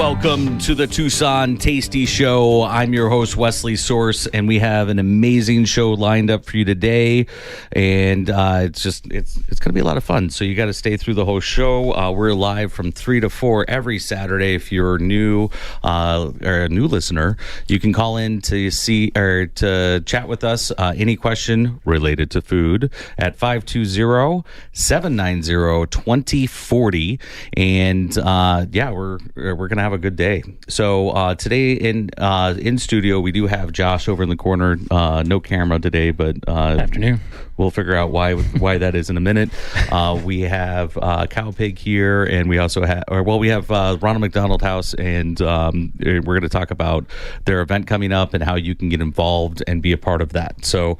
Welcome to the Tucson Tasty Show. I'm your host, Wesley Source, and we have an amazing show lined up for you today. And it's going to be a lot of fun. So you got to stay through the whole show. We're live from 3 to 4 every Saturday. If you're new or a new listener, you can call in to see or to chat with us. Any question related to food at 520-790-2040. And we're gonna have a good day. So today in studio we do have Josh over in the corner. No camera today, but afternoon. We'll figure out why that is in a minute. We have Cow Pig here, and we also have Ronald McDonald House, and we're going to talk about their event coming up and how you can get involved and be a part of that. So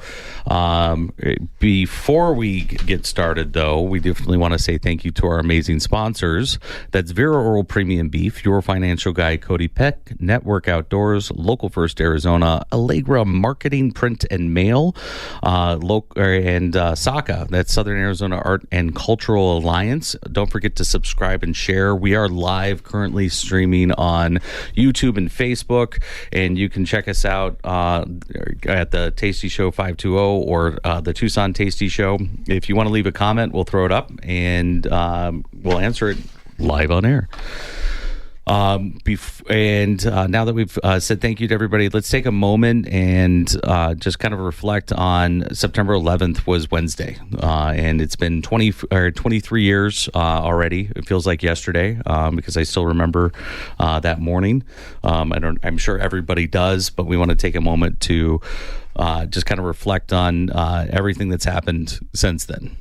before we get started, though, we definitely want to say thank you to our amazing sponsors. That's Vera Oral Premium Beef, Your Financial Guy, Cody Peck, Network Outdoors, Local First Arizona, Allegra Marketing, Print and Mail, and SACA, that's Southern Arizona Art and Cultural Alliance. Don't forget to subscribe and share. We are live currently streaming on YouTube and Facebook, and you can check us out at the Tasty Show 520 or the Tucson Tasty Show. If you want to leave a comment, we'll throw it up and we'll answer it live on air. Now that we've said thank you to everybody, let's take a moment and just kind of reflect on September 11th was Wednesday, and it's been 23 years already. It feels like yesterday because I still remember that morning. I'm sure everybody does, but we want to take a moment to just kind of reflect on everything that's happened since then.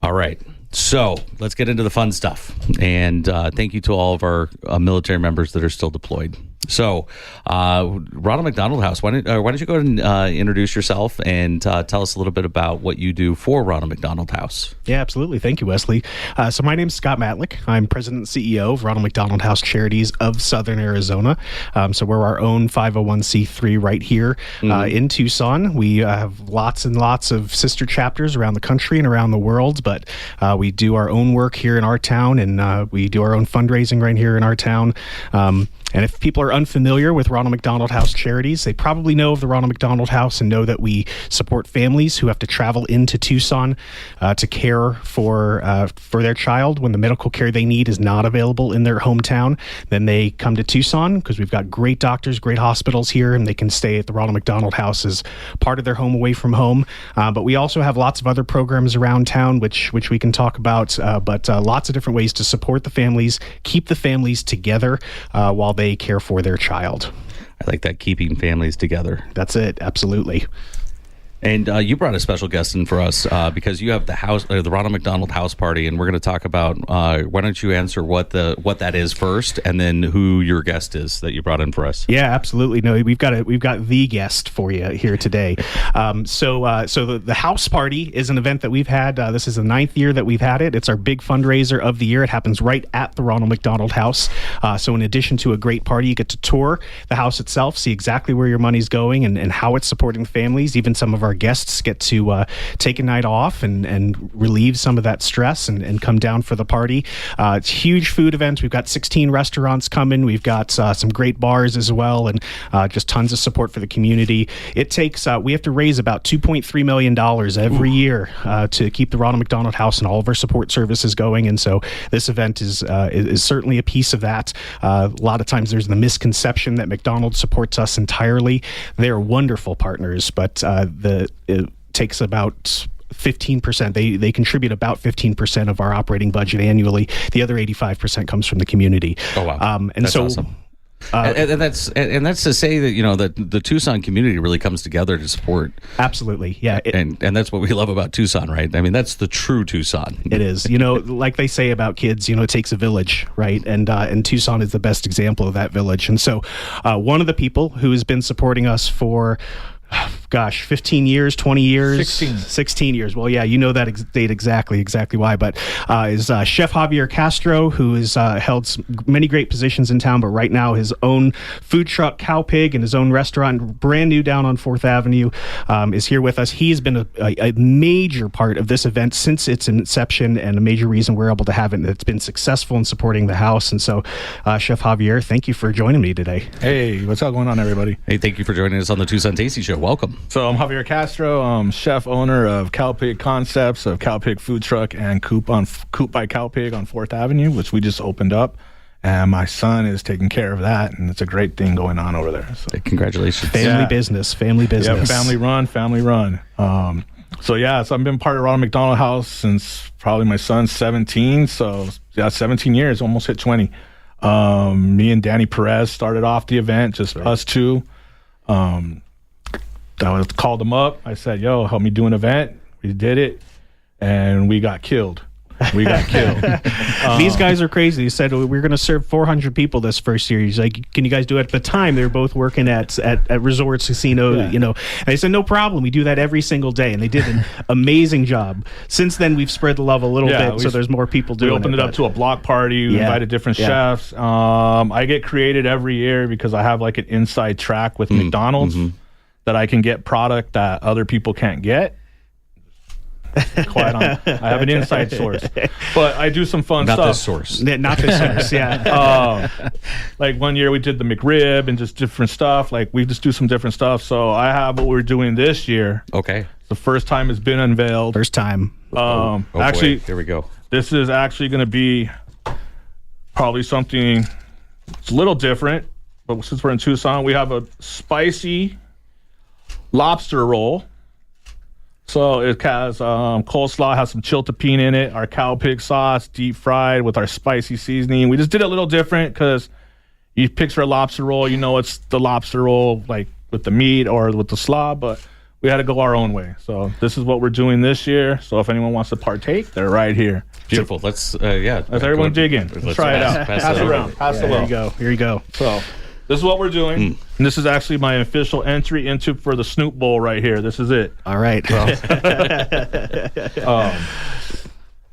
All right, so let's get into the fun stuff. And thank you to all of our military members that are still deployed. So, Ronald McDonald House, why don't you go ahead and introduce yourself and tell us a little bit about what you do for Ronald McDonald House? Yeah, absolutely. Thank you, Wesley. So my name is Scott Matlick. I'm president and CEO of Ronald McDonald House Charities of Southern Arizona. So we're our own 501c3 right here in Tucson. We have lots and lots of sister chapters around the country and around the world, but we do our own work here in our town, and we do our own fundraising right here in our town. And if people are unfamiliar with Ronald McDonald House Charities, they probably know of the Ronald McDonald House and know that we support families who have to travel into Tucson to care for their child when the medical care they need is not available in their hometown. Then they come to Tucson because we've got great doctors, great hospitals here, and they can stay at the Ronald McDonald House as part of their home away from home. But we also have lots of other programs around town, which we can talk about, but lots of different ways to support the families, keep the families together while they care for their child. I like that, keeping families together. That's it. Absolutely. And you brought a special guest in for us because you have the Ronald McDonald House Party, and we're going to talk about. Why don't you answer what that is first, and then who your guest is that you brought in for us? Yeah, absolutely. No, we've got the guest for you here today. So the House Party is an event that we've had. This is the 9th year that we've had it. It's our big fundraiser of the year. It happens right at the Ronald McDonald House. So in addition to a great party, you get to tour the house itself, see exactly where your money's going and how it's supporting families. Even some of our guests get to take a night off and relieve some of that stress and come down for the party. It's a huge food event. We've got 16 restaurants coming. We've got some great bars as well, and just tons of support for the community. It takes we have to raise about $2.3 million every year to keep the Ronald McDonald House and all of our support services going, and so this event is certainly a piece of that. A lot of times there's the misconception that McDonald's supports us entirely. They're wonderful partners, but it takes about 15%. They contribute about 15% of our operating budget annually. The other 85% comes from the community. Oh wow! And that's so awesome. And that's to say that that the Tucson community really comes together to support. Absolutely, yeah. And that's what we love about Tucson, right? I mean, that's the true Tucson. It is. Like they say about kids, it takes a village, right? And Tucson is the best example of that village. And so one of the people who has been supporting us for gosh, 15 years, 20 years, 16 years. Well, yeah, you know that date exactly why. But is Chef Javier Castro, who has held many great positions in town, but right now his own food truck, Cow Pig, and his own restaurant, brand new down on 4th Avenue, is here with us. He's been a major part of this event since its inception, and a major reason we're able to have it. And it's been successful in supporting the house. And so, Chef Javier, thank you for joining me today. Hey, what's up going on, everybody? Hey, thank you for joining us on the Tucson Tasty Show. Welcome. So I'm Javier Castro. I'm chef owner of Cow Pig Concepts, of Cow Pig Food Truck and Coop by Cow Pig on 4th Avenue, which we just opened up. And my son is taking care of that, and it's a great thing going on over there. So. Hey, congratulations. Family business. Yeah, family run. So I've been part of Ronald McDonald House since probably my son's 17. So 17 years, almost hit 20. Me and Danny Perez started off the event, just us two. I called him up. I said, "Yo, help me do an event." We did it, and we got killed. These guys are crazy. He said, we're going to serve 400 people this first year. He's like, can you guys do it? At the time, they were both working at resorts, casino, And I said, no problem. We do that every single day. And they did an amazing job. Since then, we've spread the love a little bit, so there's more people doing it. We opened it up to a block party. We invited different chefs. I get created every year because I have like an inside track with McDonald's that I can get product that other people can't get. I have an inside source, but I do some fun stuff. Not this source. Not this source, yeah. Like one year we did the McRib and just different stuff. Like we just do some different stuff. So I have what we're doing this year. Okay. The first time it's been unveiled. First time. Actually, here we go. This is actually going to be probably something. It's a little different, but since we're in Tucson, we have a spicy lobster roll. So it has coleslaw, has some chiltepine in it, our cow pig sauce, deep fried with our spicy seasoning. We just did it a little different because you picture a lobster roll, it's the lobster roll like with the meat or with the slaw, but we had to go our own way. So this is what we're doing this year. So if anyone wants to partake, they're right here. Beautiful. Let's everyone dig in. Let's try it out. Pass it around. Pass it around. Here you go. So this is what we're doing. And this is actually my official entry for the Snoop Bowl right here. This is it. All right.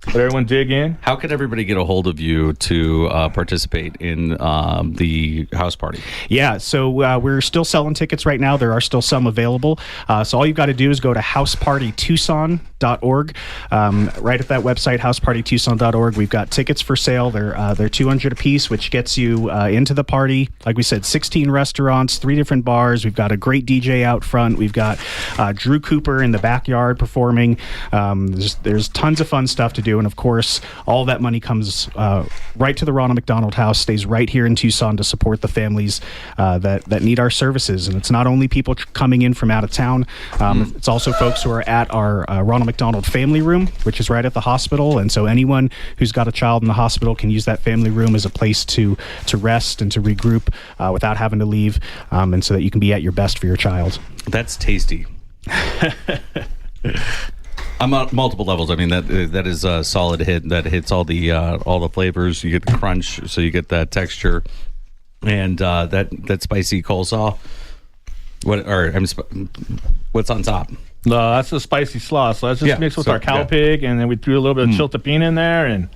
Let everyone dig in. How can everybody get a hold of you to participate in the house party? Yeah, so we're still selling tickets right now. There are still some available. So all you've got to do is go to housepartytucson.org. Right at that website, housepartytucson.org, we've got tickets for sale. They're $200 a piece, which gets you into the party. Like we said, 16 restaurants, 3 different bars. We've got a great DJ out front. We've got Drew Cooper in the backyard performing. There's tons of fun stuff to do. And of course, all that money comes right to the Ronald McDonald House, stays right here in Tucson to support the families that need our services. And it's not only people coming in from out of town, it's also folks who are at our Ronald McDonald Family Room, which is right at the hospital. And so anyone who's got a child in the hospital can use that family room as a place to rest and to regroup without having to leave, and so that you can be at your best for your child. That's tasty. On multiple levels. I mean, that is a solid hit. That hits all the flavors. You get the crunch, so you get that texture, and that spicy coleslaw. What's on top? No, that's the spicy slaw. So that's just mixed with our cow pig, and then we threw a little bit of chiltepine in there, and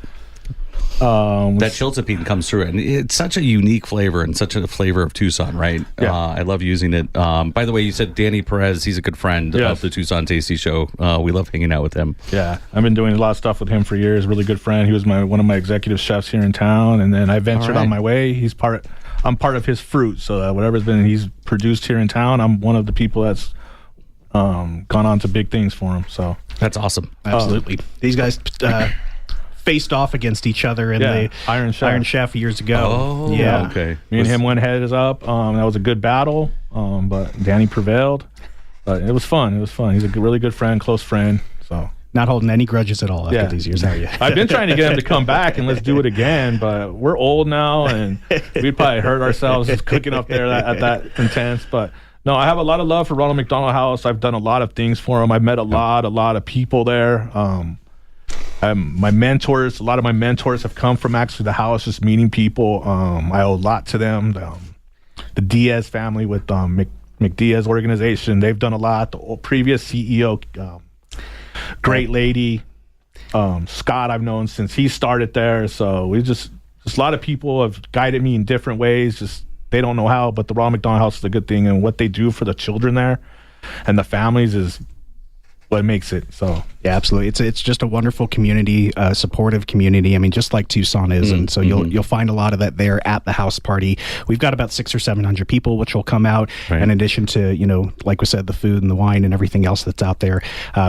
that chiltepine comes through, and it's such a unique flavor and such a flavor of Tucson, right? Yeah. I love using it. By the way, you said Danny Perez. He's a good friend of the Tucson Tasty Show. We love hanging out with him. Yeah, I've been doing a lot of stuff with him for years. Really good friend. He was one of my executive chefs here in town, and then I ventured on my way. I'm part of his fruit, so whatever's been he's produced here in town, I'm one of the people that's gone on to big things for him. So that's awesome. Absolutely. These guys faced off against each other in the Iron Chef years ago. Oh, yeah. Okay. Me and him went heads up. That was a good battle, but Danny prevailed. But it was fun. He's a really good friend, close friend. So not holding any grudges at all after these years, are you? I've been trying to get him to come back and let's do it again, but we're old now, and we'd probably hurt ourselves just cooking up there at that intense. But no, I have a lot of love for Ronald McDonald House. I've done a lot of things for him. I've met a lot of people there. My mentors, a lot of my mentors have come from actually the house, just meeting people. I owe a lot to them. The Diaz family with McDia's organization. They've done a lot. The previous CEO, great lady, Scott, I've known since he started there. So we just a lot of people have guided me in different ways. Just they don't know how, but the Ronald McDonald House is a good thing, and what they do for the children there and the families is what makes it. So yeah, absolutely. It's just a wonderful community, supportive community. I mean, just like Tucson is, and so you'll find a lot of that there at the house party. We've got about 600 or 700 people, which will come out. Right. In addition to, like we said, the food and the wine and everything else that's out there,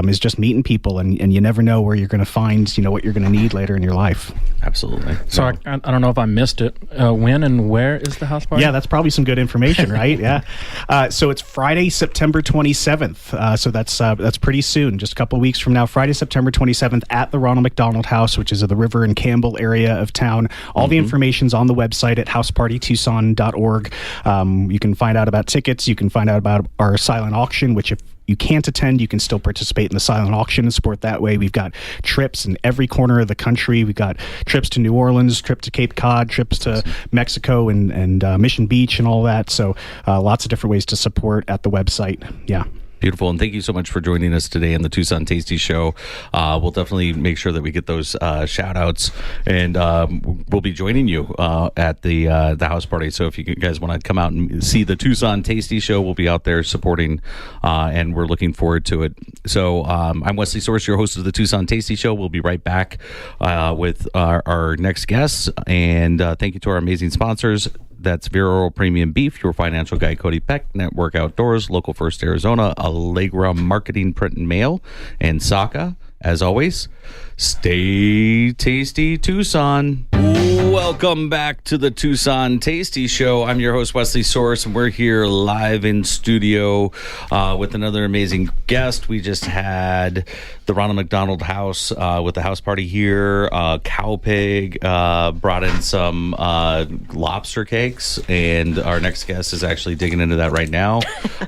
is just meeting people, and you never know where you're going to find, what you're going to need later in your life. Absolutely. So I don't know if I missed it. When and where is the house party? Yeah, that's probably some good information, right? Yeah. So it's Friday, September 27th. So that's pretty soon, just a couple of weeks from now. Friday, September 27th at the Ronald McDonald House, which is at the River and Campbell area of town. All the information's on the website at housepartytucson.org. You can find out about tickets. You can find out about our silent auction, which if you can't attend, you can still participate in the silent auction and support that way. We've got trips in every corner of the country. We've got trips to New Orleans, trip to Cape Cod, trips to Mexico and Mission Beach and all that. So lots of different ways to support at the website. Yeah. Beautiful. And thank you so much for joining us today on the Tucson Tasty Show. We'll definitely make sure that we get those shout outs, and we'll be joining you at the house party. So if you guys want to come out and see the Tucson Tasty Show, we'll be out there supporting, and we're looking forward to it. So I'm Wesley Source, your host of the Tucson Tasty Show. We'll be right back with our next guests. And thank you to our amazing sponsors. That's Vera Oral Premium Beef, your financial guy, Cody Peck, Network Outdoors, Local First Arizona, Allegra Marketing, Print and Mail, and Saka. As always, stay tasty, Tucson. Welcome back to the Tucson Tasty Show. I'm your host, Wesley Source, and we're here live in studio with another amazing guest. We just had the Ronald McDonald House with the house party here. Cow Pig brought in some lobster cakes, and our next guest is actually digging into that right now.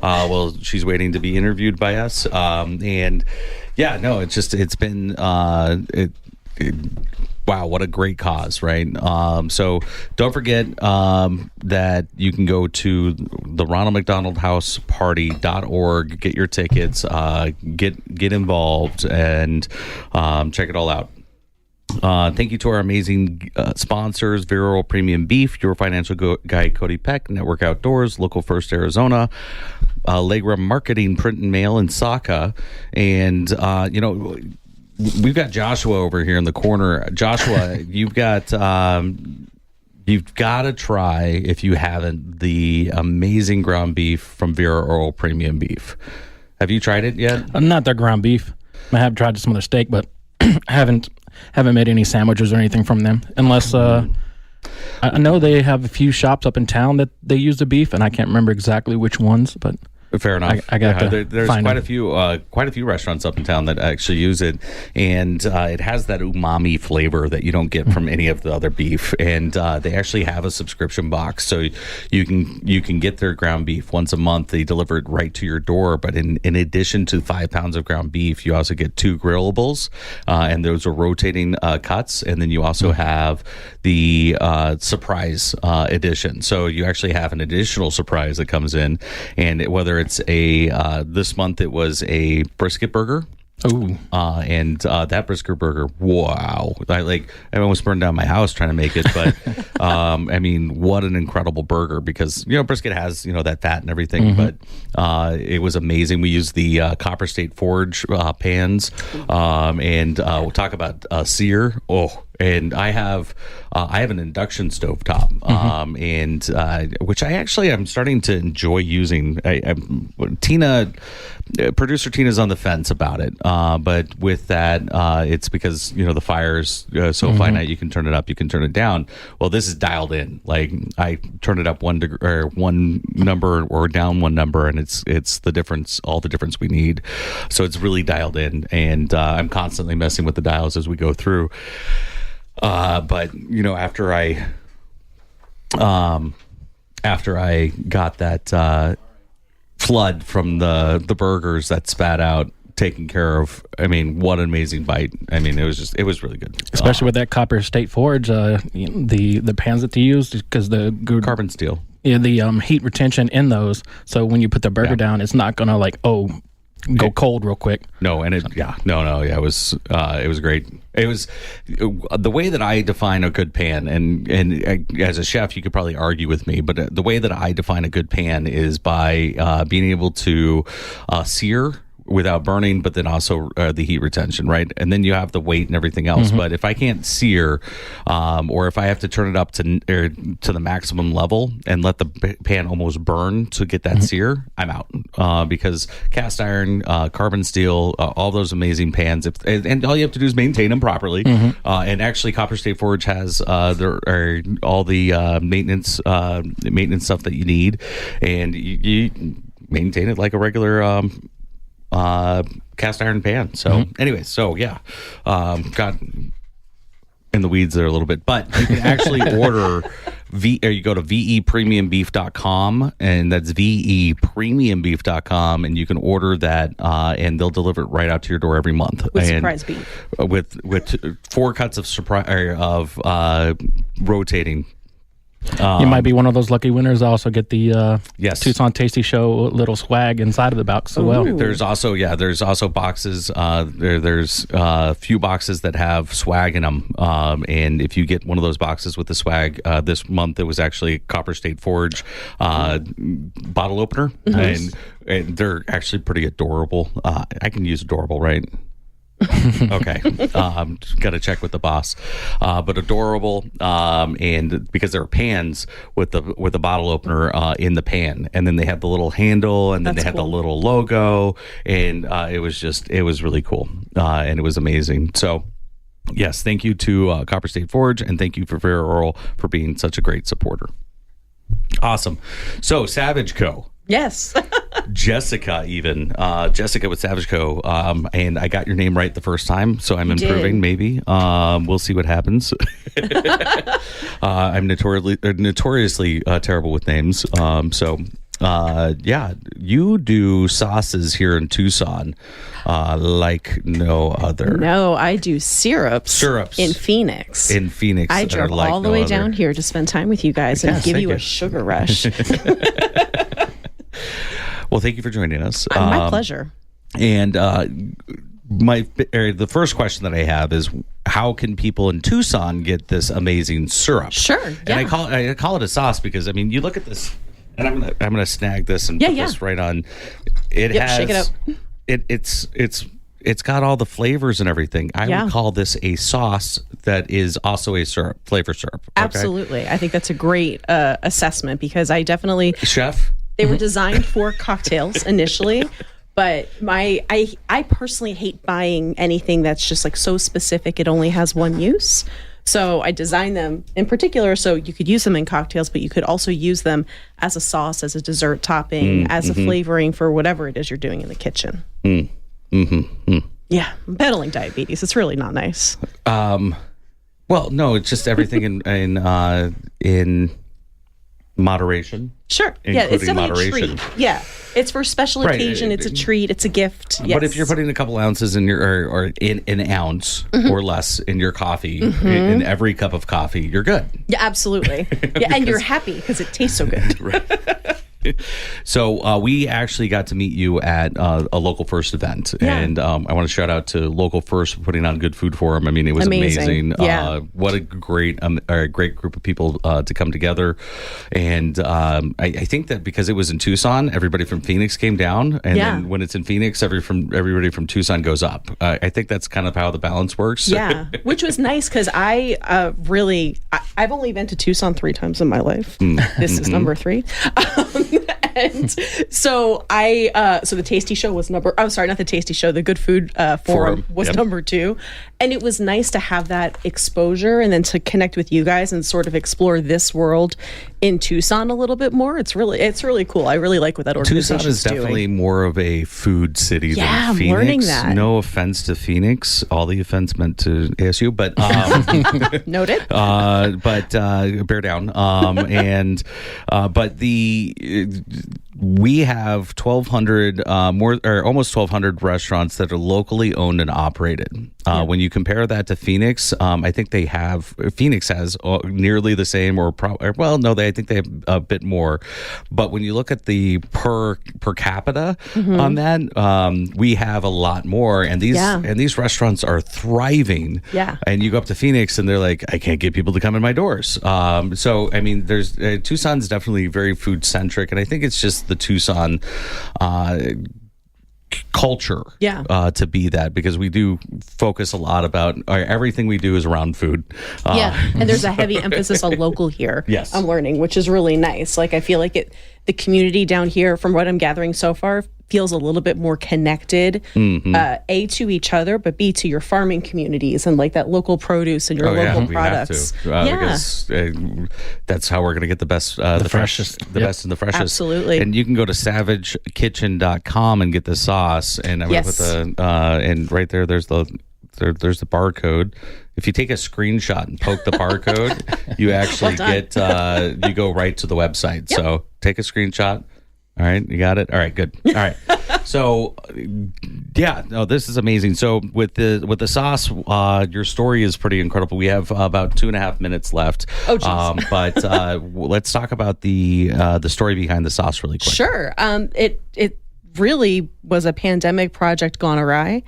Well, she's waiting to be interviewed by us. And yeah, no, it's been wow, what a great cause, right? So don't forget that you can go to the Ronald McDonald House Party.org, get your tickets, get involved, and check it all out. Thank you to our amazing sponsors, Vera Oral Premium Beef, your financial guy, Cody Peck, Network Outdoors, Local First Arizona, Allegra Marketing, Print and Mail, and Saka. And, we've got Joshua over here in the corner. Joshua, you've got to try, if you haven't, the amazing ground beef from Vera Oral Premium Beef. Have you tried it yet? Not their ground beef. I have tried some of their steak, but I haven't made any sandwiches or anything from them, unless I know they have a few shops up in town that they use the beef, and I can't remember exactly which ones, but fair enough. I got there's quite a few restaurants up in town that actually use it, and it has that umami flavor that you don't get from any of the other beef. And they actually have a subscription box, so you can get their ground beef once a month. They deliver it right to your door. But in addition to 5 pounds of ground beef, you also get 2 grillables, and those are rotating cuts. And then you also have the surprise edition. So you actually have an additional surprise that comes in, and whether it's this month it was a brisket burger. Oh, and that brisket burger, wow! I almost burned down my house trying to make it, but I mean, what an incredible burger! Because brisket has that fat and everything, but it was amazing. We used the Copper State Forge pans, and we'll talk about sear. Oh. And I have an induction stovetop, and which I'm starting to enjoy using. Producer Tina's on the fence about it, but with that, it's because the fire's so finite. You can turn it up, you can turn it down. Well, this is dialed in. Like I turn it up one number or down one number, and it's the difference, all the difference we need. So it's really dialed in, and I'm constantly messing with the dials as we go through. But after I got that flood from the burgers that spat out, taken care of, I mean, what an amazing bite. I mean, it was really good, especially with that Copper State Forge. The pans that they use, because the good carbon steel. heat retention in those. So when you put the burger down, it's not gonna go cold real quick. No, and it was great. It was the way that I define a good pan, and as a chef, you could probably argue with me, but the way that I define a good pan is by being able to sear without burning, but then also the heat retention, right? And then you have the weight and everything else. But if I can't sear, or if I have to turn it up to the maximum level and let the pan almost burn to get that sear, I'm out. Because cast iron, carbon steel, all those amazing pans, and all you have to do is maintain them properly. And actually, Copper State Forge has all the maintenance stuff that you need, and you maintain it like a regular cast iron pan. So anyway, got in the weeds there a little bit, but you can actually order you go to vepremiumbeef.com, and that's vepremiumbeef.com, and you can order that, and they'll deliver it right out to your door every month. With surprise beef. With 4 cuts of rotating. You might be one of those lucky winners that also get the yes. Tucson Tasty Show little swag inside of the box as well. There's also boxes. There's a few boxes that have swag in them, and if you get one of those boxes with the swag, this month it was actually Copper State Forge bottle opener, and they're actually pretty adorable. I can use adorable, right? Okay, got to check with the boss, but adorable, and because there are pans with the bottle opener in the pan, and then they have the little handle, and then they have the little logo, and it was really cool, and it was amazing. So yes, thank you to Copper State Forge, and thank you for Vera Oral for being such a great supporter. Awesome. So Savidge Co. Yes. Jessica with Savidge Co. And I got your name right the first time, so I'm improving. Maybe we'll see what happens. I'm notoriously terrible with names. You do sauces here in Tucson like no other. No, I do syrups in Phoenix. I drove all the way down here to spend time with you guys and give you a sugar rush. Well, thank you for joining us. My pleasure. And the first question that I have is, how can people in Tucson get this amazing syrup? Sure. And I call it a sauce because, I mean, you look at this, and I'm gonna snag this and put this right on. It has. Shake it up. It's got all the flavors and everything. I would call this a sauce that is also a flavor syrup. Okay? Absolutely. I think that's a great assessment, because I definitely chef. They were designed for cocktails initially, but I personally hate buying anything that's just like so specific it only has one use. So I designed them in particular so you could use them in cocktails, but you could also use them as a sauce, as a dessert topping, as a flavoring for whatever it is you're doing in the kitchen. Yeah, I'm peddling diabetes. It's really not nice. Well, no, it's just everything in moderation. Sure. Yeah, it's definitely a treat. Yeah, it's for special occasion. It's a treat. It's a gift. Yes. But if you're putting a couple ounces in or in an ounce or less in your coffee, in every cup of coffee, you're good. Yeah, absolutely. Yeah, and you're happy because it tastes so good. Right. So we actually got to meet you at a Local First event, and I want to shout out to Local First for putting on Good Food Forum. I mean, it was amazing. Yeah. What a great group of people to come together, and I think that because it was in Tucson, everybody from Phoenix came down, and then when it's in Phoenix, everybody from Tucson goes up. I think that's kind of how the balance works. Yeah, which was nice because I've only been to Tucson 3 times in my life. This is number 3. And so so the Tasty Show was the Good Food Forum was number 2. And it was nice to have that exposure and then to connect with you guys and sort of explore this world in Tucson a little bit more. It's really cool. I really like what that organization is doing. Tucson is definitely more of a food city than Phoenix. I'm learning that. No offense to Phoenix. All the offense meant to ASU, but noted. But bear down. But we have 1,200 more, or almost 1,200 restaurants that are locally owned and operated. When you compare that to Phoenix, I think Phoenix has nearly the same, I think they have a bit more. But when you look at the per capita on that, we have a lot more, and these restaurants are thriving. Yeah. And you go up to Phoenix, and they're like, I can't get people to come in my doors. So I mean, there's Tucson's definitely very food centric, and I think it's just the Tucson culture to be that, because we do focus a lot about everything we do is around food. And there's a heavy emphasis on local here. Yes. I'm learning, which is really nice. Like, I feel like the community down here, from what I'm gathering so far, feels a little bit more connected, A, to each other, but B, to your farming communities and like that local produce and your local products. Because that's how we're going to get the best, the freshest, best and the freshest. Absolutely. And you can go to savagekitchen.com and get the sauce. And I'm going to put and right there, there's the barcode. If you take a screenshot and poke the barcode, you actually get, you go right to the website. Yep. So take a screenshot. All right, you got it. All right, good. All right. So, this is amazing. So with the sauce, your story is pretty incredible. We have about 2.5 minutes left. Oh, geez. But let's talk about the story behind the sauce really quick. Sure. It really was a pandemic project gone awry.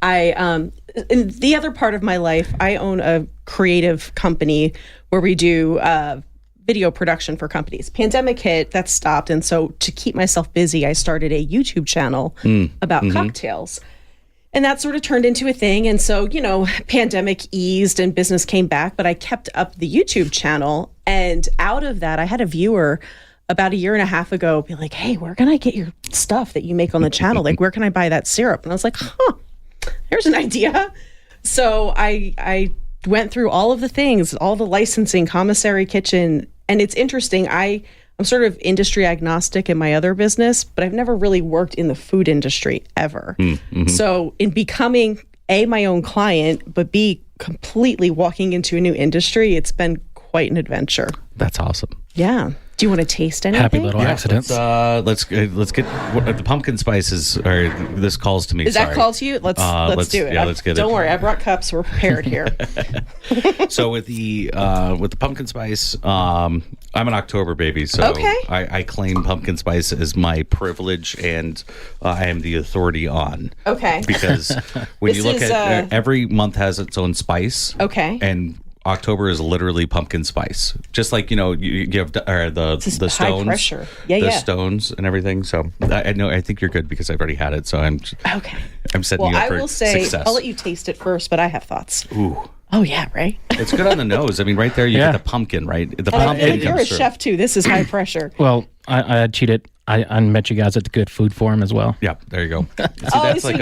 In the other part of my life, I own a creative company where we do video production for companies. Pandemic hit, that stopped. And so to keep myself busy, I started a YouTube channel about cocktails. And that sort of turned into a thing. And so, pandemic eased and business came back, but I kept up the YouTube channel. And out of that, I had a viewer about 1.5 years ago be like, hey, where can I get your stuff that you make on the channel? Like, where can I buy that syrup? And I was like, here's an idea. So I went through all of the things, all the licensing, commissary kitchen. And it's interesting. I'm sort of industry agnostic in my other business, but I've never really worked in the food industry ever. So in becoming my own client, but B, completely walking into a new industry, it's been quite an adventure. That's awesome. Yeah. Do you want to taste anything? Happy little accidents. Let's get the pumpkin spices. Or this calls to me. Is that call to you? Let's do it. Yeah, let's get it. Don't worry, I brought cups. We're prepared here. So with the pumpkin spice, I'm an October baby, so I claim pumpkin spice as my privilege, and I am the authority on. Okay. Because when you look at every month has its own spice. Okay. And October is literally pumpkin spice, just like you have the stones, high pressure. The stones and everything. So I know, I think you're good because I've already had it. So I'm setting you up for success. I'll let you taste it first, but I have thoughts. Ooh. Oh yeah, right. It's good on the nose. I mean, right there you get the pumpkin, right? The pumpkin. You're a chef too. This is high pressure. Well, I cheated. I met you guys at the Good Food Forum as well. Yeah, there you go. See, that's like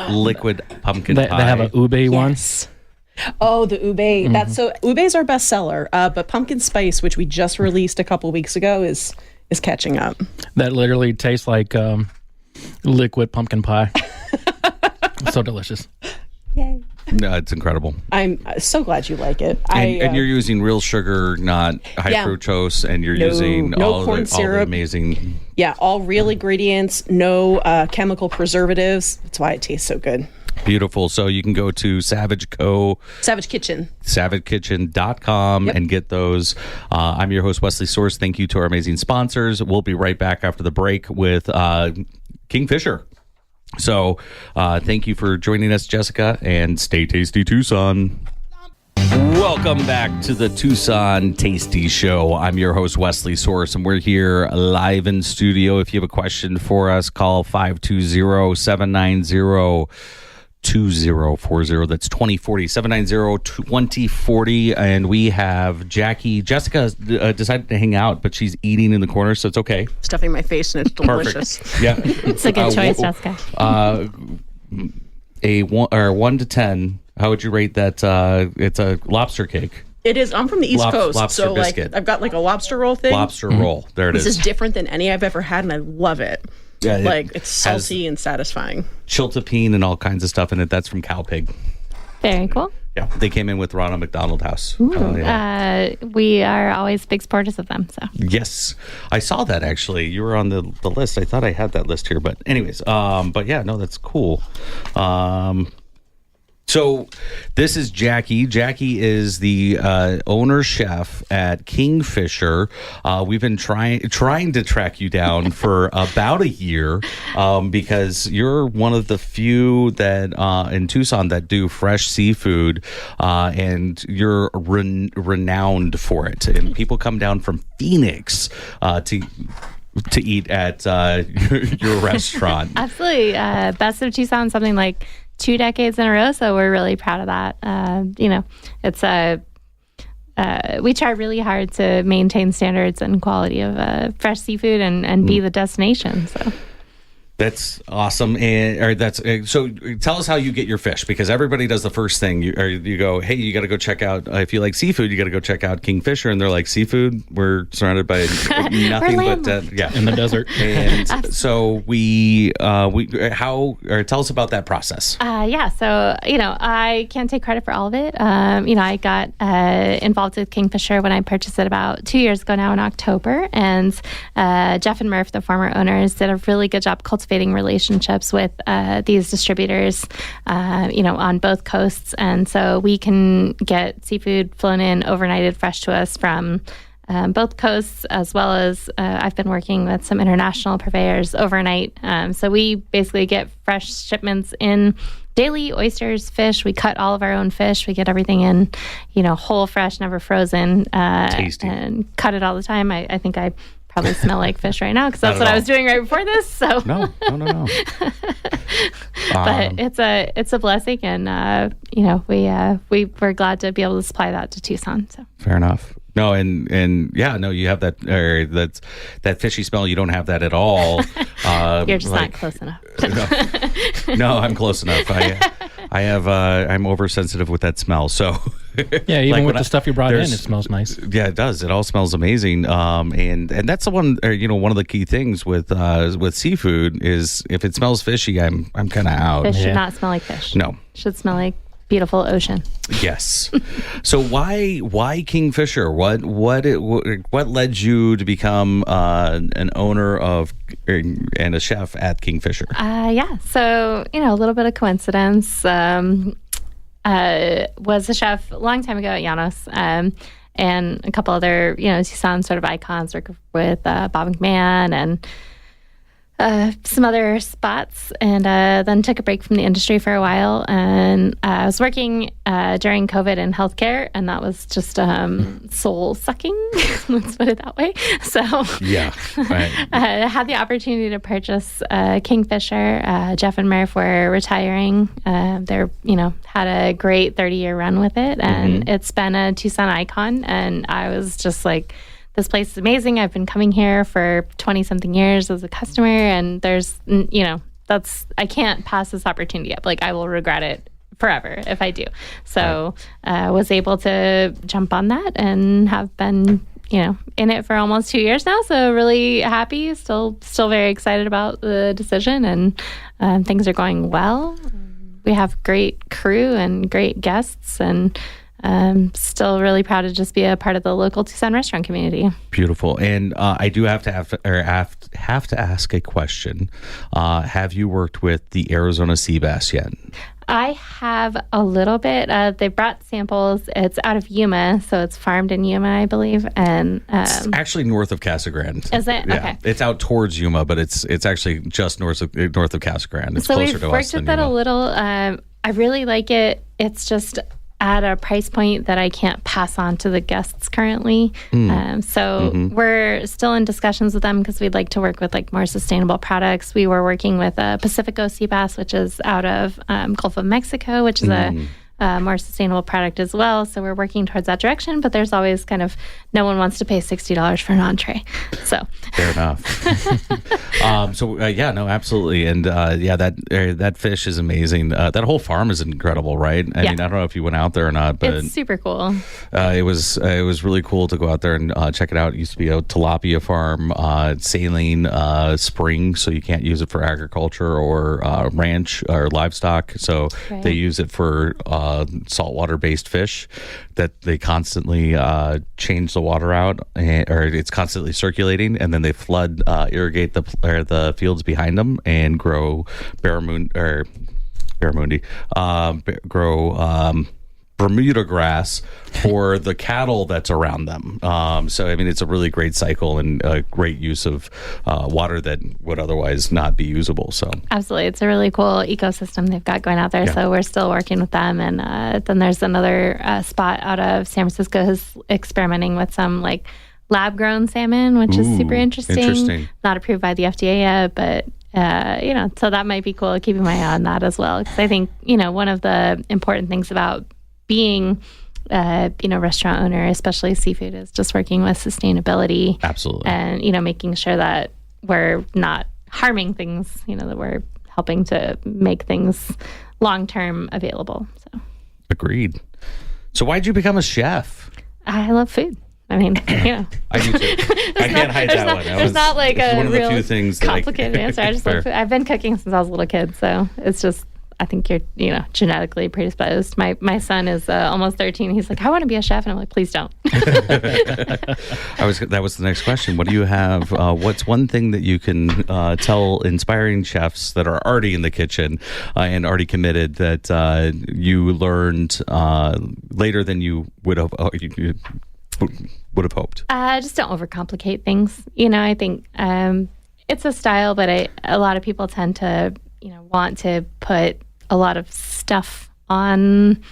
liquid pumpkin pie. They have a ube one. Oh, the ube. Ube's our bestseller. But pumpkin spice, which we just released a couple weeks ago, is catching up. That literally tastes like liquid pumpkin pie. So delicious. Yay. No, it's incredible. I'm so glad you like it. And you're using real sugar, not high fructose, and you're using all corn syrup. All the amazing. Yeah, all real ingredients, no chemical preservatives. That's why it tastes so good. Beautiful. So you can go to Savidge Co. Savage Kitchen. SavageKitchen.com and get those. I'm your host, Wesley Source. Thank you to our amazing sponsors. We'll be right back after the break with Kingfisher. So thank you for joining us, Jessica, and stay tasty, Tucson. Welcome back to the Tucson Tasty Show. I'm your host, Wesley Source, and we're here live in studio. If you have a question for us, call 520-790-2040. That's 2040, 790-2040. And we have Jackie. Jessica decided to hang out, but she's eating in the corner, so it's okay. Stuffing my face, and it's delicious. Perfect. Yeah. It's a good choice, Jessica. A 1 to 10, how would you rate that? It's a lobster cake. It is. I'm from the East Coast, lobster so biscuit. I've got like a lobster roll thing. Lobster roll. There it is. This is different than any I've ever had, and I love it. Yeah, it's salty and satisfying. Chiltepine and all kinds of stuff in it. That's from Cow Pig. Very cool. Yeah, they came in with Ronald McDonald House. We are always big supporters of them. So Yes, I saw that actually. You were on the list. I thought I had that list here, but anyways, but yeah, no, that's cool. So this is Jackie. Jackie is the owner chef at Kingfisher. We've been trying to track you down for about a year because you're one of the few that in Tucson that do fresh seafood, and you're renowned for it. And people come down from Phoenix to eat at your restaurant. absolutely, Best of Tucson, something like 2 decades in a row. So we're really proud of that. It's we try really hard to maintain standards and quality of fresh seafood and be the destination. So. That's awesome. So tell us how you get your fish, because everybody does the first thing. You go, hey, you got to go check out, if you like seafood, you got to go check out Kingfisher. And they're like, seafood? We're surrounded by nothing but in the desert. And so tell us about that process. So, I can't take credit for all of it. I got involved with Kingfisher when I purchased it about 2 years ago now in October. And Jeff and Murph, the former owners, did a really good job cultivating relationships with these distributors, on both coasts. And so we can get seafood flown in overnighted fresh to us from both coasts, as well as I've been working with some international purveyors overnight. So we basically get fresh shipments in daily: oysters, fish. We cut all of our own fish. We get everything in, whole, fresh, never frozen. Tasty. And cut it all the time. I think I probably smell like fish right now because that's what I was doing right before this. So no. But it's a blessing, and we're glad to be able to supply that to Tucson. So Fair enough. No, and you have that fishy smell. You don't have that at all. You're just not close enough. No, I'm close enough. I'm oversensitive with that smell. So yeah, even with the stuff you brought in, it smells nice. Yeah, it does. It all smells amazing. And that's the one. One of the key things with seafood is if it smells fishy, I'm kind of out. Fish should not smell like fish. No, should smell like beautiful ocean. Yes. So why Kingfisher? What led you to become an owner of and a chef at Kingfisher? So a little bit of coincidence. Was a chef a long time ago at Llanos, and a couple other Tucson sort of icons, work with Bob McMahon and some other spots, and then took a break from the industry for a while. And I was working during COVID in healthcare, and that was just soul sucking. Let's put it that way. So yeah, right. I had the opportunity to purchase Kingfisher. Jeff and Murph were retiring. They're had a great 30-year run with it, and it's been a Tucson icon. And I was just like, this place is amazing. I've been coming here for 20-something years as a customer, and there's, I can't pass this opportunity up. Like, I will regret it forever if I do. So I was able to jump on that and have been, in it for almost 2 years now. So really happy, still very excited about the decision, and things are going well. We have great crew and great guests, and still really proud to just be a part of the local Tucson restaurant community. Beautiful. And I do have to ask a question. Have you worked with the Arizona sea bass yet? I have a little bit. They brought samples. It's out of Yuma, so it's farmed in Yuma, I believe. And it's actually north of Casa Grande. Is it? Yeah. Okay. It's out towards Yuma, but it's actually just north of Casa Grande. It's so closer we've to us worked than with that Yuma. a little. I really like it. It's just at a price point that I can't pass on to the guests currently. We're still in discussions with them because we'd like to work with more sustainable products. We were working with Pacifico sea bass, which is out of Gulf of Mexico, which is a more sustainable product as well. So we're working towards that direction, but there's always no one wants to pay $60 for an entree. So fair enough. Absolutely. And that fish is amazing. That whole farm is incredible, right? I mean, I don't know if you went out there or not, but it's super cool. It was really cool to go out there and check it out. It used to be a tilapia farm, saline spring, so you can't use it for agriculture or ranch or livestock. So they use it for saltwater based fish that they constantly change the water out, or it's constantly circulating, and then they flood, irrigate the fields behind them and grow Bermuda grass for the cattle that's around them. So, I mean, it's a really great cycle and a great use of water that would otherwise not be usable. So, absolutely. It's a really cool ecosystem they've got going out there. Yeah. So we're still working with them. And then there's another spot out of San Francisco who's experimenting with some like lab grown salmon, which is super interesting. Not approved by the FDA yet, but so that might be cool. Keeping my eye on that as well. Because I think, one of the important things about being restaurant owner, especially seafood, is just working with sustainability. Absolutely. And, making sure that we're not harming things, that we're helping to make things long-term available. So, agreed. So why'd you become a chef? I love food. I mean, I do too. I can't hide that one. There's not like a one of the real few things complicated answer. I just love food. I've been cooking since I was a little kid, so it's just, I think you're, genetically predisposed. My son is almost 13. He's like, I want to be a chef. And I'm like, please don't. That was the next question. What do you have? What's one thing that you can tell inspiring chefs that are already in the kitchen and already committed that you learned later than you would have hoped? Just don't overcomplicate things. I think it's a style, but a lot of people tend to, want to put a lot of stuff on,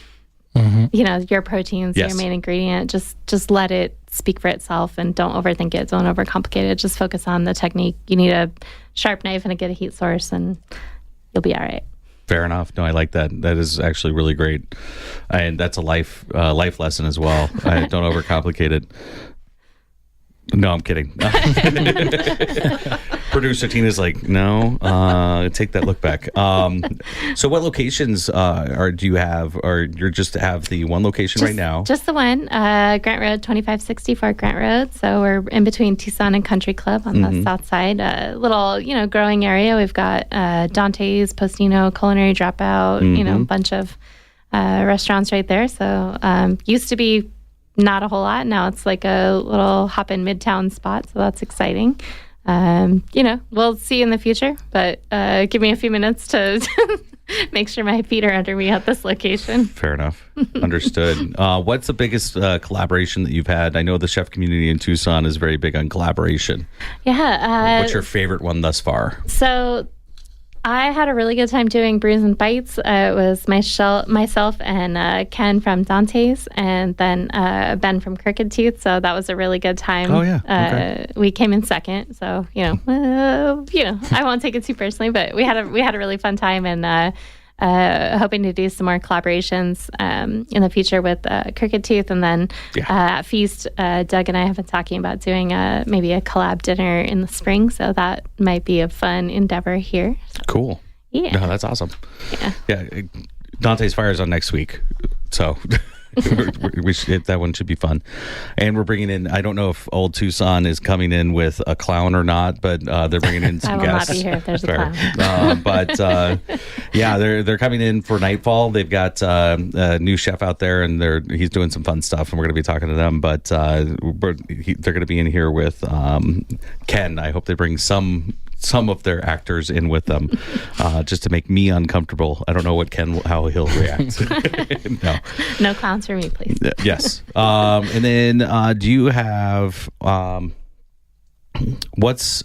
your proteins, your main ingredient. Just let it speak for itself and don't overthink it. Don't overcomplicate it. Just focus on the technique. You need a sharp knife and a good heat source and you'll be all right. Fair enough. No, I like that. That is actually really great. And that's a life lesson as well. Don't overcomplicate it. No, I'm kidding. Producer Tina's like, no, take that look back. So what locations do you have, or you're just have the one location right now? Just the one, Grant Road, 2564 Grant Road. So we're in between Tucson and Country Club on the south side. Little, growing area. We've got Dante's, Postino, Culinary Dropout, a bunch of restaurants right there. So used to be not a whole lot. Now it's like a little hop in midtown spot. So that's exciting. We'll see in the future, but give me a few minutes to make sure my feet are under me at this location. Fair enough. Understood. What's the biggest collaboration that you've had? I know the chef community in Tucson is very big on collaboration. Yeah. What's your favorite one thus far? So I had a really good time doing Brews and Bites. It was myself and Ken from Dante's, and then Ben from Crooked Tooth. So that was a really good time. Oh yeah, okay. We came in second. So I won't take it too personally, but we had a really fun time, and hoping to do some more collaborations in the future with Crooked Tooth, and then at Feast, Doug and I have been talking about doing maybe a collab dinner in the spring, so that might be a fun endeavor here. So, cool. Yeah. No, that's awesome. Yeah. Dante's Fire's on next week, so that one should be fun. And we're bringing in, I don't know if Old Tucson is coming in with a clown or not, but they're bringing in some guests. I will not be here if there's a clown. They're coming in for Nightfall. They've got a new chef out there, and he's doing some fun stuff, and we're going to be talking to them. But they're going to be in here with Ken. I hope they bring some of their actors in with them, just to make me uncomfortable. I don't know how he'll react. No clowns for me, please. Yes. And then do you have what's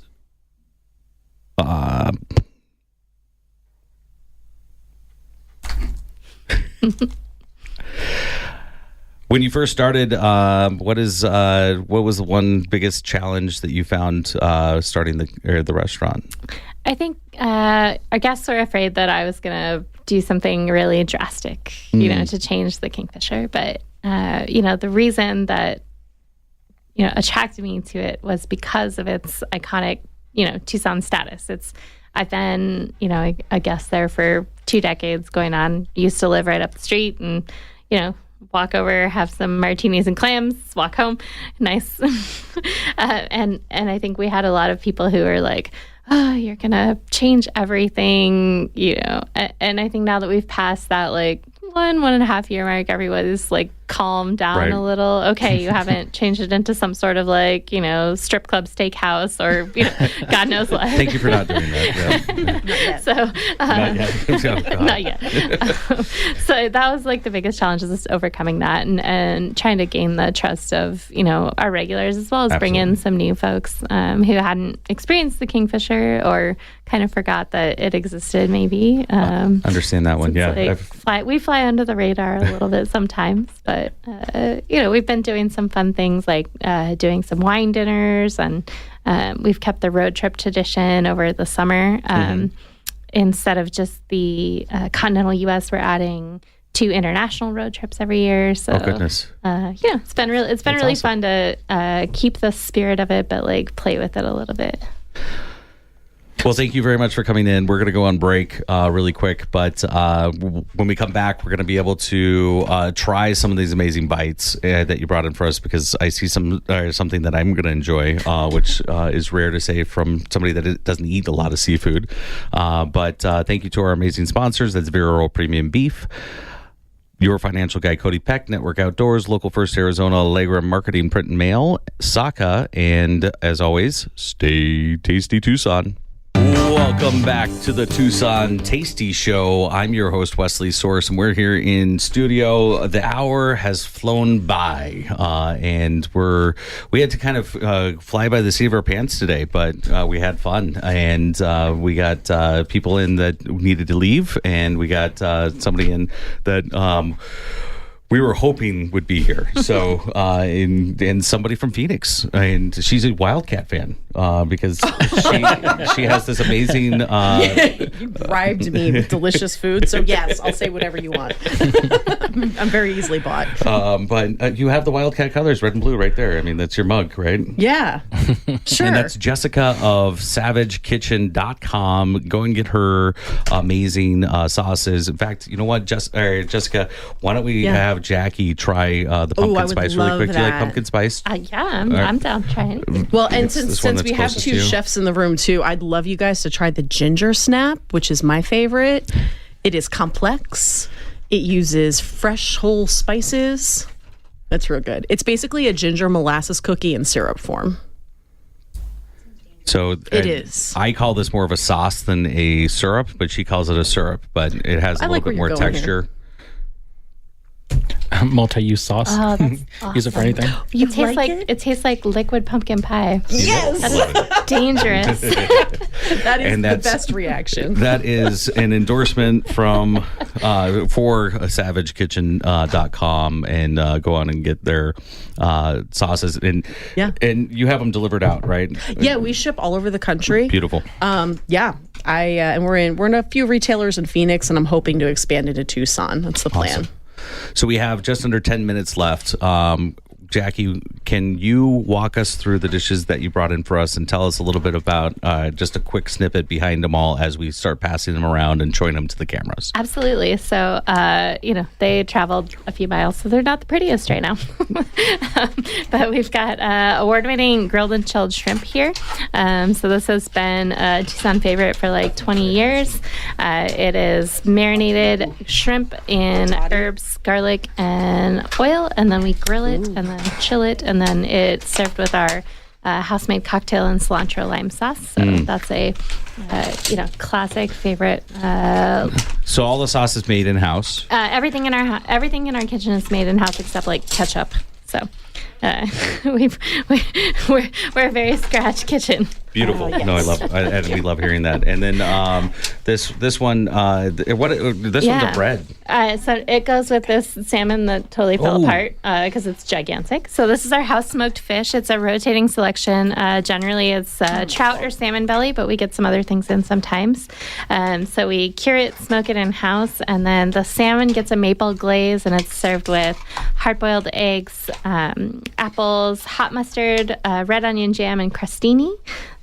when you first started, what was the one biggest challenge that you found starting the restaurant? I think our guests were afraid that I was going to do something really drastic, to change the Kingfisher. But, the reason that, attracted me to it was because of its iconic, Tucson status. I've been, a guest there for 2 decades going on. Used to live right up the street and, walk over, have some martinis and clams, walk home. Nice. And I think we had a lot of people who were like, oh, you're going to change everything, And I think now that we've passed that, like, one and a half year mark, everybody's like calmed down a little. Okay, you haven't changed it into some sort of like, strip club steakhouse or, God knows what. Thank you for not doing that. Yeah. Not yet. So, Not yet. Oh, God. not yet. So that was like the biggest challenge, is just overcoming that and trying to gain the trust of, our regulars, as well as bring in some new folks who hadn't experienced the Kingfisher or kind of forgot that it existed maybe. Understand that one. Yeah. Like we fly under the radar a little bit sometimes, but we've been doing some fun things like doing some wine dinners, and we've kept the road trip tradition over the summer. Instead of just the continental U.S., we're adding 2 international road trips every year. So, goodness. It's been really awesome. fun to keep the spirit of it, but like play with it a little bit. Well, thank you very much for coming in. We're going to go on break really quick, but when we come back, we're going to be able to try some of these amazing bites that you brought in for us, because I see something that I'm going to enjoy, which is rare to say from somebody that doesn't eat a lot of seafood. But thank you to our amazing sponsors. That's Vera Oral Premium Beef, Your Financial Guy Cody Peck, Network Outdoors, Local First Arizona, Allegra Marketing, Print and Mail, Saka, and as always, stay tasty, Tucson. Welcome back to the Tucson Tasty Show. I'm your host, Wesley Source, and we're here in studio. The hour has flown by, and we had to kind of fly by the seat of our pants today, but we had fun, and we got people in that needed to leave, and we got somebody in that we were hoping would be here. So, and somebody from Phoenix, and she's a Wildcat fan because she has this amazing. You bribed me with delicious food, so yes, I'll say whatever you want. I'm very easily bought. But you have the Wildcat colors, red and blue, right there. I mean, that's your mug, right? Yeah, sure. And that's Jessica of SavidgeKitchen.com. Go and get her amazing sauces. In fact, you know what, Jessica, why don't we have Jackie try the pumpkin spice really quick? Do you like pumpkin spice? Yeah, I'm down to try anything. Well, and since we have 2 chefs in the room too, I'd love you guys to try the ginger snap, which is my favorite. It is complex. It uses fresh whole spices. That's real good. It's basically a ginger molasses cookie in syrup form. So it is. I call this more of a sauce than a syrup, but she calls it a syrup. But it has a little bit more texture. Multi-use sauce. Oh, that's awesome. Use it for anything. It tastes like liquid pumpkin pie. Yes, that's dangerous. That is the best reaction. That is an endorsement from for SavidgeKitchen.com, and go on and get their sauces, and you have them delivered out, right? Yeah, we ship all over the country. Beautiful. And we're in a few retailers in Phoenix, and I'm hoping to expand into Tucson. That's the plan. Awesome. So we have just under 10 minutes left. Jackie, can you walk us through the dishes that you brought in for us and tell us a little bit about just a quick snippet behind them all as we start passing them around and showing them to the cameras? Absolutely. So, they traveled a few miles, so they're not the prettiest right now. But we've got award-winning grilled and chilled shrimp here. So this has been a Tucson favorite for like 20 years. It is marinated shrimp in herbs, garlic, and oil, and then we grill it and then chill it, and then it's served with our house-made cocktail and cilantro lime sauce. So that's a classic favorite. So all the sauce is made in house. Everything in our kitchen is made in house except like ketchup. So we're a very scratch kitchen. Beautiful. Yes. No, and we love hearing that. And then this one, one's a bread. So it goes with this salmon that totally fell apart because it's gigantic. So this is our house smoked fish. It's a rotating selection. Generally, it's trout or salmon belly, but we get some other things in sometimes. So we cure it, smoke it in house, and then the salmon gets a maple glaze, and it's served with hard-boiled eggs, apples, hot mustard, red onion jam, and crostini.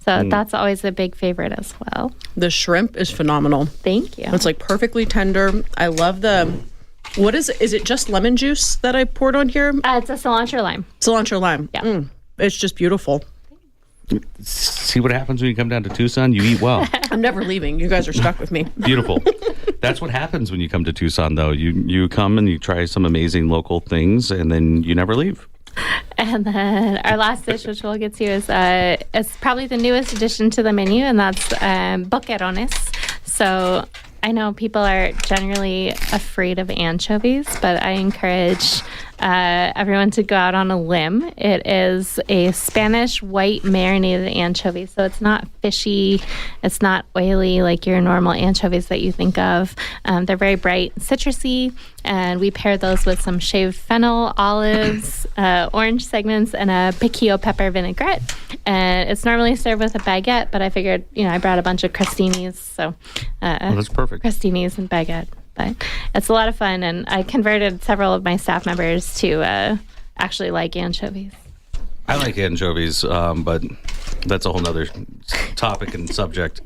So that's always a big favorite as well. The shrimp is phenomenal. Thank you. It's like perfectly tender. I love what is it? Is it just lemon juice that I poured on here? It's a cilantro lime. Cilantro lime. Yeah. It's just beautiful. See what happens when you come down to Tucson? You eat well. I'm never leaving. You guys are stuck with me. Beautiful. That's what happens when you come to Tucson, though. You come and you try some amazing local things, and then you never leave. And then our last dish, which we'll get to, is probably the newest addition to the menu, and that's boquerones. So I know people are generally afraid of anchovies, but I encourage everyone to go out on a limb. It is a Spanish white marinated anchovy, so it's not fishy, it's not oily like your normal anchovies that you think of. They're very bright, citrusy, and we pair those with some shaved fennel, olives, orange segments, and a piquillo pepper vinaigrette. And it's normally served with a baguette, but I figured, I brought a bunch of crostinis, so that's perfect. Crostinis and baguette. But it's a lot of fun, and I converted several of my staff members to actually like anchovies. I like anchovies, but that's a whole nother topic and subject.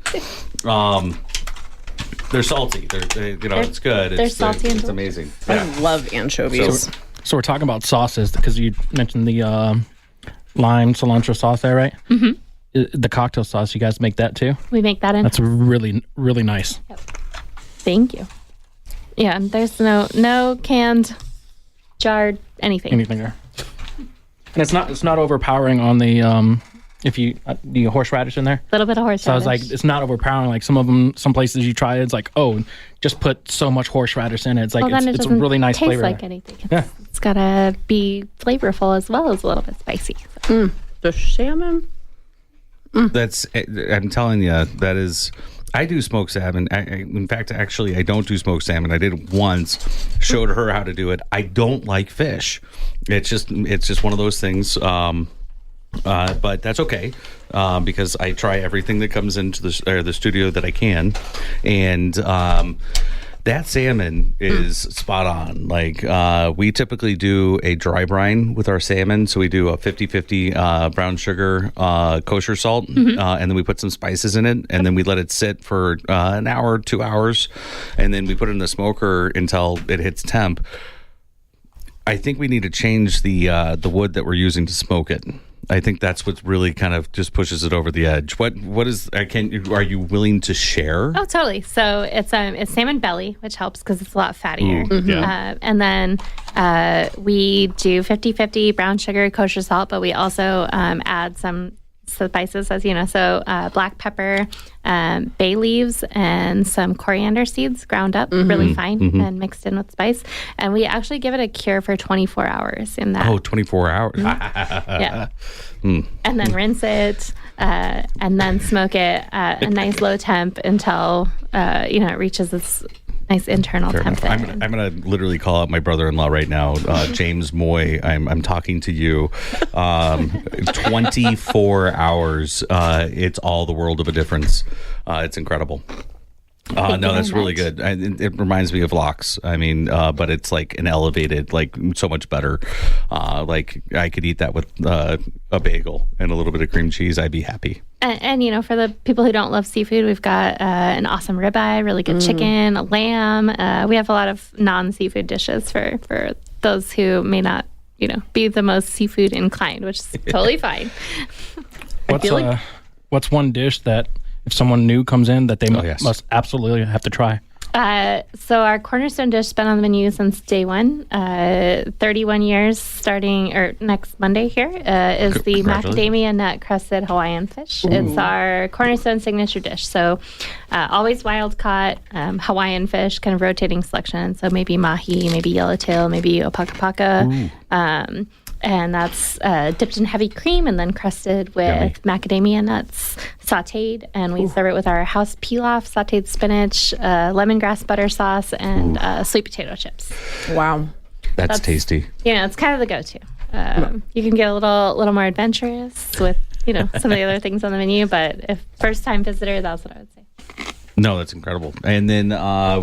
They're salty. It's good. They're salty and it's amazing. I love anchovies. So we're talking about sauces because you mentioned the lime cilantro sauce there, right? Mm-hmm. The cocktail sauce, you guys make that too? We make that in. That's really, really nice. Yep. Thank you. Yeah, and there's no canned, jarred, anything there. And it's not overpowering on the if you do horseradish in there. A little bit of horseradish. So I was like, it's not overpowering. Like some places you try, it's like, oh, just put so much horseradish in it. It's like it's a really nice taste flavor. Like anything. It's gotta be flavorful as well as a little bit spicy. So. The salmon. I'm telling you, that is. I do smoked salmon. In fact, actually, I don't do smoked salmon. I did it once. Showed her how to do it. I don't like fish. It's just one of those things. But that's okay because I try everything that comes into the studio that I can, and that salmon is spot on. Like we typically do a dry brine with our salmon, so we do a 50-50 brown sugar kosher salt, and then we put some spices in it, and then we let it sit for an hour, 2 hours, and then we put it in the smoker until it hits temp. I think we need to change the wood that we're using to smoke it. I think that's what really kind of just pushes it over the edge. What is? Are you willing to share? Oh, totally. So it's salmon belly, which helps because it's a lot fattier. Ooh, yeah. And then we do 50-50 brown sugar, kosher salt, but we also add some spices, as you know. So black pepper, bay leaves, and some coriander seeds ground up really fine and mixed in with spice. And we actually give it a cure for 24 hours in that. Oh, 24 hours. Yeah. And then rinse it and then smoke it at a nice low temp until it reaches this nice internal temp. I'm gonna literally call out my brother-in-law right now, James Moy. I'm talking to you. 24 hours. It's all the world of a difference. It's incredible. No, that's really good. It reminds me of lox. I mean, but it's like an elevated, like so much better. Like I could eat that with a bagel and a little bit of cream cheese. I'd be happy. And for the people who don't love seafood, we've got an awesome ribeye, really good chicken, lamb. We have a lot of non-seafood dishes for those who may not, be the most seafood inclined, which is totally fine. What's one dish that if someone new comes in that they must absolutely have to try? So our cornerstone dish has been on the menu since day one, 31 years starting, or next Monday here, is the macadamia nut crusted Hawaiian fish. Ooh. It's our cornerstone signature dish. So always wild caught Hawaiian fish, kind of rotating selection. So maybe mahi, maybe yellowtail, maybe opakapaka. And that's dipped in heavy cream and then crusted with macadamia nuts, sauteed. And we serve it with our house pilaf, sauteed spinach, lemongrass butter sauce, and sweet potato chips. Wow. That's tasty. It's kind of the go-to. You can get a little more adventurous with, some of the other things on the menu. But if first-time visitor, that's what I would say. No, that's incredible. And then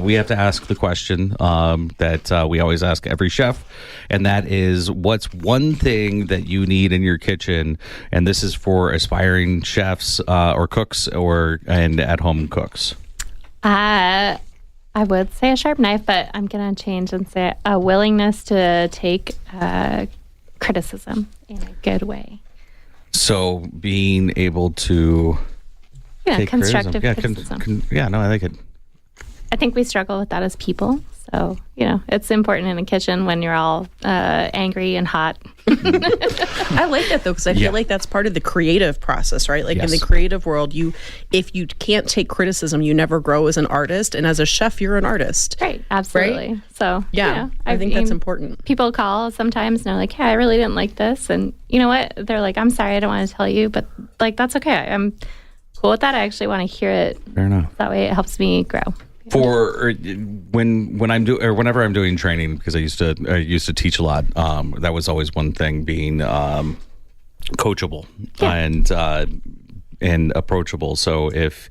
we have to ask the question that we always ask every chef, and that is, what's one thing that you need in your kitchen? And this is for aspiring chefs or cooks and at-home cooks. I would say a sharp knife, but I'm going to change and say a willingness to take criticism in a good way. So being able to take constructive criticism. criticism. No, I like it. I think we struggle with that as people. So, it's important in a kitchen when you're all angry and hot. I like that, though, because I feel like that's part of the creative process, right? Like in the creative world, if you can't take criticism, you never grow as an artist. And as a chef, you're an artist. Right. Absolutely. Right? So, I think that's important. People call sometimes and they're like, hey, I really didn't like this. And you know what? They're like, I'm sorry, I don't want to tell you, but like, that's okay. I'm cool with that. I actually want to hear it. Fair enough. That way it helps me grow. For whenever I'm doing training, because I used to teach a lot. That was always one thing, being coachable and approachable. So if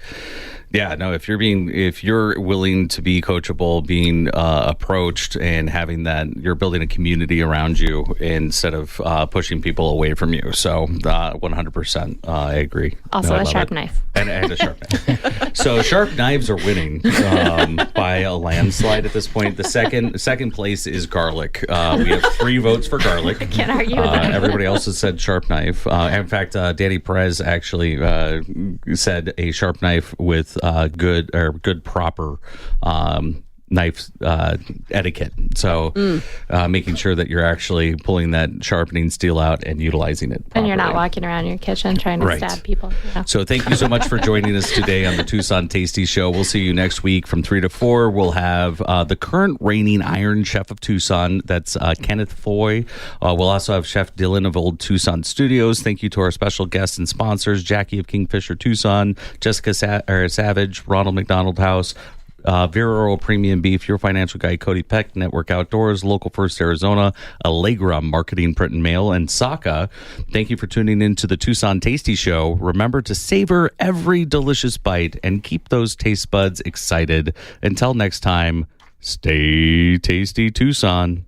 you're willing to be coachable, being approached, and having that, you're building a community around you instead of pushing people away from you. So 100%, I agree. Also a sharp knife. And a sharp knife. So sharp knives are winning by a landslide at this point. The second place is garlic. We have 3 votes for garlic. Can't argue with that. Everybody else has said sharp knife. In fact, Danny Perez actually said a sharp knife with good proper knife etiquette. So making sure that you're actually pulling that sharpening steel out and utilizing it properly. And you're not walking around your kitchen trying to stab people. So thank you so much for joining us today on the Tucson Tasty Show. We'll see you next week from 3 to 4. We'll have the current reigning Iron Chef of Tucson. That's Kenneth Foy. We'll also have Chef Dylan of Old Tucson Studios. Thank you to our special guests and sponsors, Jackie of Kingfisher Tucson, Jessica Savidge, Ronald McDonald House, Vera Oral Premium Beef, Your Financial Guy, Cody Peck, Network Outdoors, Local First Arizona, Allegra Marketing, Print and Mail, and Saka. Thank you for tuning in to the Tucson Tasty Show. Remember to savor every delicious bite and keep those taste buds excited. Until next time, stay tasty, Tucson.